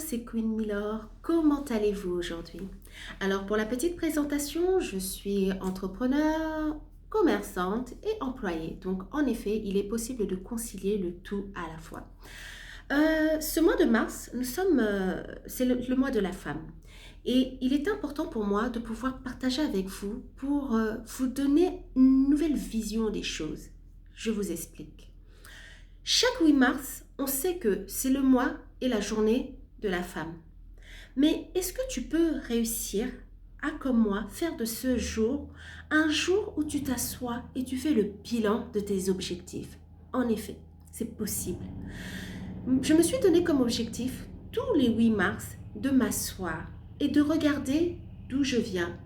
c'est Queen Milor. Comment allez-vous aujourd'hui? Alors pour la petite présentation, je suis entrepreneur, commerçante et employée. Donc en effet, il est possible de concilier le tout à la fois. Ce mois de mars, c'est le mois de la femme. Et il est important pour moi de pouvoir partager avec vous pour vous donner une nouvelle vision des choses. Je vous explique. Chaque 8 mars, on sait que c'est le mois et la journée de la femme. Mais est-ce que tu peux réussir à, comme moi, faire de ce jour un jour où tu t'assois et tu fais le bilan de tes objectifs? En effet, c'est possible. Je me suis donné comme objectif tous les 8 mars de m'asseoir et de regarder d'où je viens,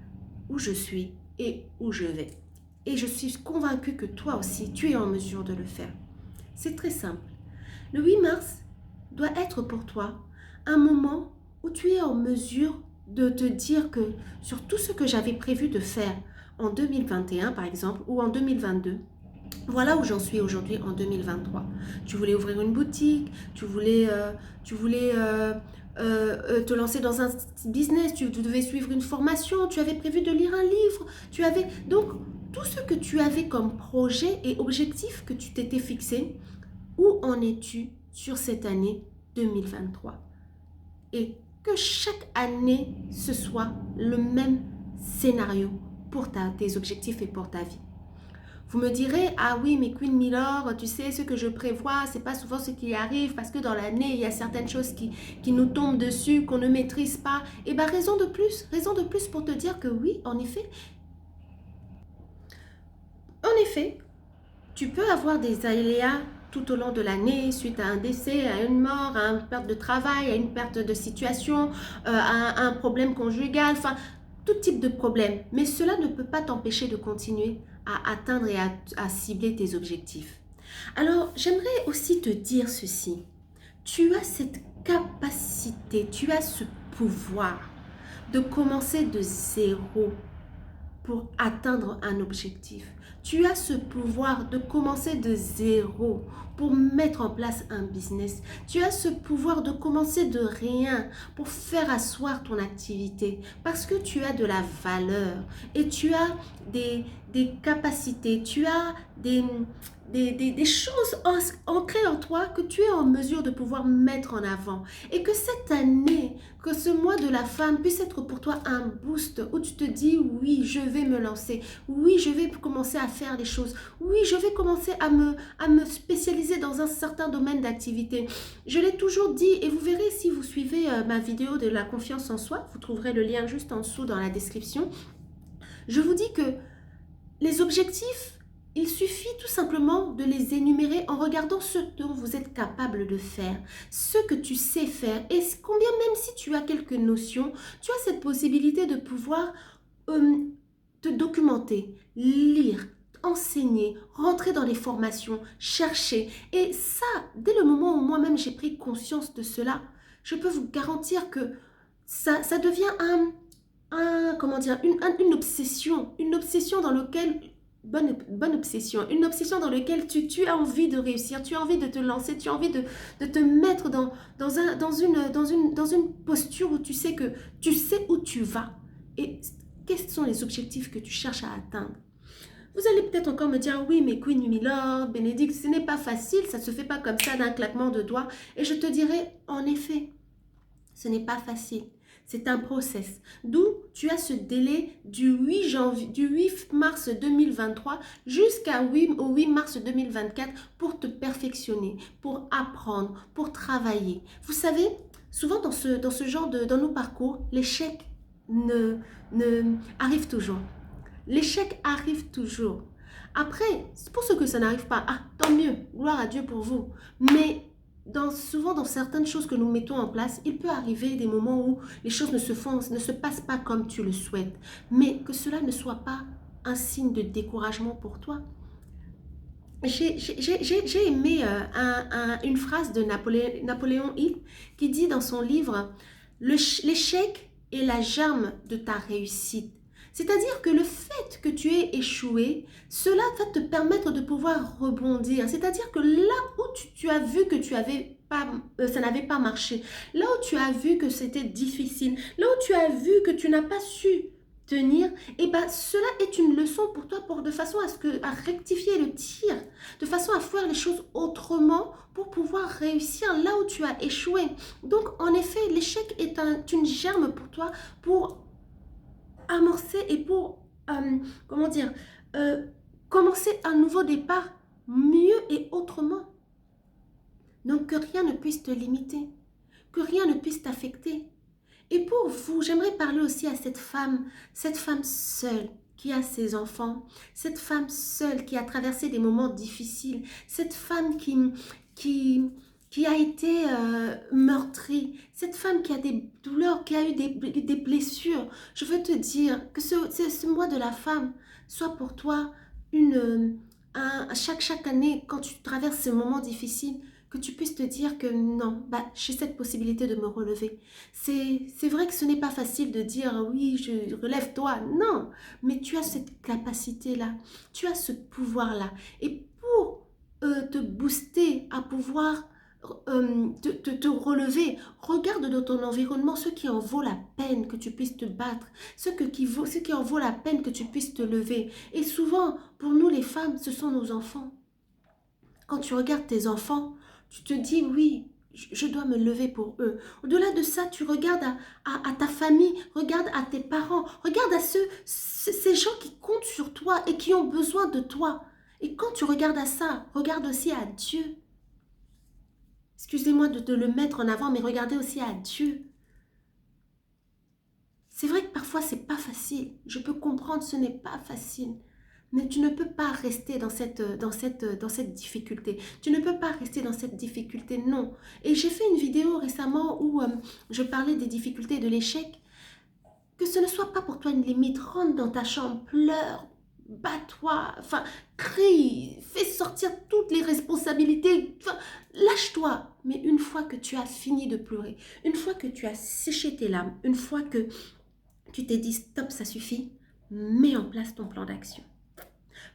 où je suis et où je vais. Et je suis convaincue que toi aussi, tu es en mesure de le faire. C'est très simple. Le 8 mars doit être pour toi un moment où tu es en mesure de te dire que sur tout ce que j'avais prévu de faire en 2021 par exemple ou en 2022, voilà où j'en suis aujourd'hui en 2023. Tu voulais ouvrir une boutique, tu voulais te lancer dans un business, tu devais suivre une formation, tu avais prévu de lire un livre, tu avais donc tout ce que tu avais comme projet et objectif que tu t'étais fixé. Où en es-tu sur cette année 2023? Et que chaque année, ce soit le même scénario pour tes objectifs et pour ta vie. Vous me direz, ah oui, mais Queen Milor, tu sais, ce que je prévois, c'est pas souvent ce qui arrive parce que dans l'année, il y a certaines choses qui nous tombent dessus, qu'on ne maîtrise pas. Et bien, raison de plus pour te dire que oui, en effet, tu peux avoir des aléas tout au long de l'année suite à un décès, à une mort, à une perte de travail, à une perte de situation, à un problème conjugal, enfin, tout type de problème. Mais cela ne peut pas t'empêcher de continuer à atteindre et à cibler tes objectifs. Alors, j'aimerais aussi te dire ceci. Tu as cette capacité, tu as ce pouvoir de commencer de zéro pour atteindre un objectif. Tu as ce pouvoir de commencer de zéro pour mettre en place un business. Tu as ce pouvoir de commencer de rien pour faire asseoir ton activité parce que tu as de la valeur et tu as des capacités, tu as des choses ancrées en toi que tu es en mesure de pouvoir mettre en avant. Et que cette année, que ce mois de la femme puisse être pour toi un boost où tu te dis oui, je vais me lancer, oui, je vais commencer à faire les choses, oui, je vais commencer à me spécialiser dans un certain domaine d'activité. Je l'ai toujours dit et vous verrez si vous suivez ma vidéo de la confiance en soi, vous trouverez le lien juste en dessous dans la description. Je vous dis que les objectifs, il suffit tout simplement de les énumérer en regardant ce dont vous êtes capable de faire, ce que tu sais faire et combien même si tu as quelques notions, tu as cette possibilité de pouvoir te documenter, lire, enseigner, rentrer dans les formations, chercher. Et ça, dès le moment où moi-même j'ai pris conscience de cela, je peux vous garantir que ça devient comment dire, une obsession dans laquelle bonne obsession, une obsession dans laquelle tu as envie de réussir, tu as envie de te lancer, tu as envie de te mettre dans une posture où tu sais que tu sais où tu vas et quels sont les objectifs que tu cherches à atteindre. Vous allez peut-être encore me dire, oui, mais Queen Milor, Bénédicte, ce n'est pas facile, ça ne se fait pas comme ça d'un claquement de doigts. Et je te dirai, en effet, ce n'est pas facile. C'est un process. D'où tu as ce délai du 8 mars 2023 au 8 mars 2024 pour te perfectionner, pour apprendre, pour travailler. Vous savez, souvent dans ce genre dans nos parcours, l'échec arrive toujours. L'échec arrive toujours. Après, pour ceux que ça n'arrive pas, ah, tant mieux, gloire à Dieu pour vous. Mais souvent dans certaines choses que nous mettons en place, il peut arriver des moments où les choses ne se passent pas comme tu le souhaites. Mais que cela ne soit pas un signe de découragement pour toi. J'ai aimé une phrase de Napoléon Hill qui dit dans son livre « L'échec est la germe de ta réussite ». C'est-à-dire que le fait que tu aies échoué, cela va te permettre de pouvoir rebondir. C'est-à-dire que là où tu as vu que tu avais ça n'avait pas marché, là où tu as vu que c'était difficile, là où tu as vu que tu n'as pas su tenir, et ben cela est une leçon pour toi de façon à rectifier le tir, de façon à faire les choses autrement pour pouvoir réussir là où tu as échoué. Donc en effet, l'échec est une germe pour toi pour amorcer et pour, comment dire, euh, commencer un nouveau départ mieux et autrement. Donc que rien ne puisse te limiter, que rien ne puisse t'affecter. Et pour vous, j'aimerais parler aussi à cette femme seule qui a ses enfants, cette femme seule qui a traversé des moments difficiles, cette femme qui, qui a été meurtrie, cette femme qui a des douleurs, qui a eu des blessures. Je veux te dire que ce mois de la femme soit pour toi chaque année, quand tu traverses ces moments difficiles, que tu puisses te dire que non, bah, j'ai cette possibilité de me relever. C'est vrai que ce n'est pas facile de dire oui, relève-toi. Non, mais tu as cette capacité-là, tu as ce pouvoir-là. Et pour te booster, à pouvoir te relever, regarde dans ton environnement ce qui en vaut la peine que tu puisses te battre, ce qui en vaut la peine que tu puisses te lever. Et souvent, pour nous les femmes, ce sont nos enfants. Quand tu regardes tes enfants, tu te dis oui, je dois me lever pour eux. Au-delà de ça, tu regardes à ta famille, regarde à tes parents, regarde à ces gens qui comptent sur toi et qui ont besoin de toi. Et quand tu regardes à ça, regarde aussi à Dieu. Excusez-moi de le mettre en avant, mais regardez aussi à Dieu. C'est vrai que parfois, c'est pas facile. Je peux comprendre, ce n'est pas facile. Mais tu ne peux pas rester dans cette difficulté. Tu ne peux pas rester dans cette difficulté, non. Et j'ai fait une vidéo récemment où je parlais des difficultés et de l'échec. Que ce ne soit pas pour toi une limite. Rentre dans ta chambre, pleure, bats-toi, enfin, crie, fais sortir toutes les responsabilités, enfin, lâche-toi. Mais une fois que tu as fini de pleurer, une fois que tu as séché tes larmes, une fois que tu t'es dit stop, ça suffit, mets en place ton plan d'action.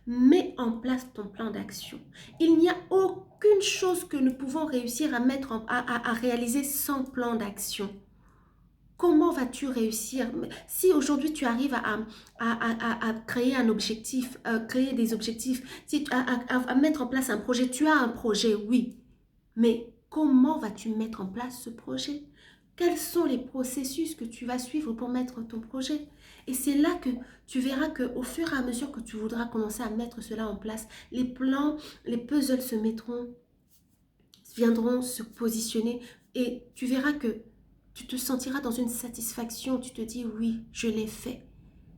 Mets en place ton plan d'action. Il n'y a aucune chose que nous pouvons réussir à réaliser sans plan d'action. Comment vas-tu réussir? Si aujourd'hui tu arrives à créer un objectif, créer des objectifs, à mettre en place un projet, tu as un projet, oui. Mais comment vas-tu mettre en place ce projet? Quels sont les processus que tu vas suivre pour mettre ton projet? Et c'est là que tu verras qu'au fur et à mesure que tu voudras commencer à mettre cela en place, les plans, les puzzles viendront se positionner et tu verras que tu te sentiras dans une satisfaction. Tu te dis oui, je l'ai fait.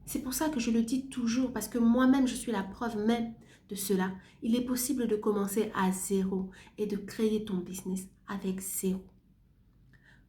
C'est pour ça que je le dis toujours parce que moi-même, je suis la preuve même de cela. Il est possible de commencer à zéro et de créer ton business avec zéro.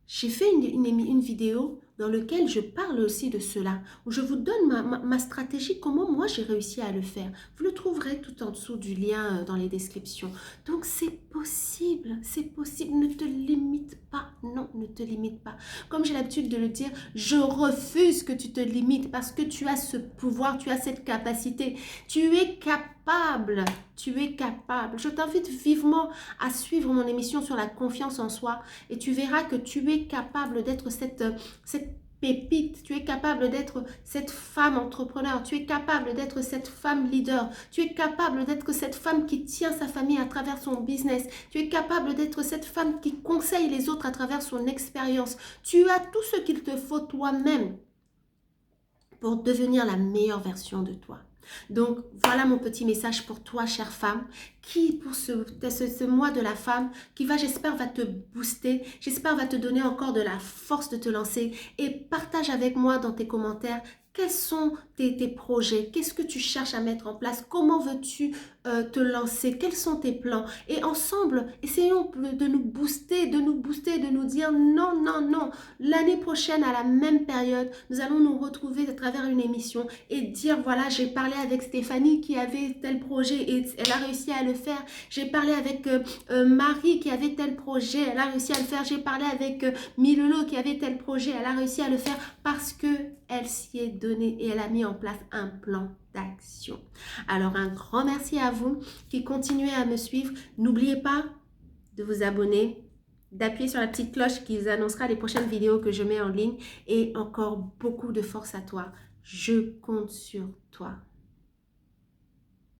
J'ai fait une vidéo dans laquelle je parle aussi de cela, où je vous donne ma stratégie, comment moi j'ai réussi à le faire. Vous le trouverez tout en dessous du lien dans les descriptions. Donc c'est possible, ne te limite pas, non, ne te limite pas. Comme j'ai l'habitude de le dire, je refuse que tu te limites parce que tu as ce pouvoir, tu as cette capacité, tu es capable. Tu es capable. Je t'invite vivement à suivre mon émission sur la confiance en soi et tu verras que tu es capable d'être cette pépite, tu es capable d'être cette femme entrepreneur, tu es capable d'être cette femme leader, tu es capable d'être cette femme qui tient sa famille à travers son business, tu es capable d'être cette femme qui conseille les autres à travers son expérience. Tu as tout ce qu'il te faut toi-même pour devenir la meilleure version de toi. Donc, voilà mon petit message pour toi, chère femme, qui pour ce mois de la femme, qui va, j'espère, va te booster, j'espère, va te donner encore de la force de te lancer et partage avec moi dans tes commentaires quels sont tes projets, qu'est-ce que tu cherches à mettre en place, comment veux-tu te lancer, quels sont tes plans et ensemble, essayons de nous booster, de nous dire non, non, non, l'année prochaine à la même période, nous allons nous retrouver à travers une émission et dire voilà, j'ai parlé avec Stéphanie qui avait tel projet et elle a réussi à le faire, j'ai parlé avec Marie qui avait tel projet, elle a réussi à le faire, j'ai parlé avec Milolo qui avait tel projet, elle a réussi à le faire parce que elle s'y est donnée et elle a mis en place un plan d'action. Alors un grand merci à vous qui continuez à me suivre. N'oubliez pas de vous abonner, d'appuyer sur la petite cloche qui vous annoncera les prochaines vidéos que je mets en ligne. Et encore beaucoup de force à toi. Je compte sur toi.